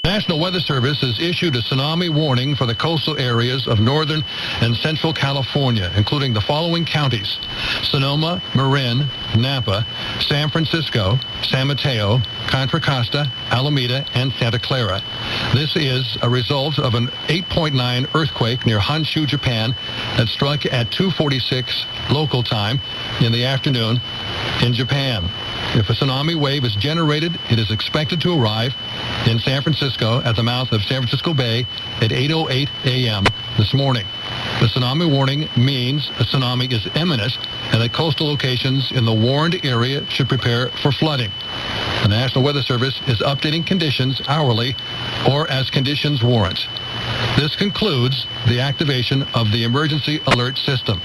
National Weather Service has issued a tsunami warning for the coastal areas of northern and central California, including the following counties: Sonoma, Marin, Napa, San Francisco, San Mateo, Contra Costa, Alameda, and Santa Clara. This is a result of an 8.9 earthquake near Honshu, Japan, that struck at 2:46 local time in the afternoon in Japan. If a tsunami wave is generated, it is expected to arrive in San Francisco at the mouth of San Francisco Bay at 8:08 a.m. this morning. The tsunami warning means a tsunami is imminent and that coastal locations in the warned area should prepare for flooding. The National Weather Service is updating conditions hourly or as conditions warrant. This concludes the activation of the emergency alert system.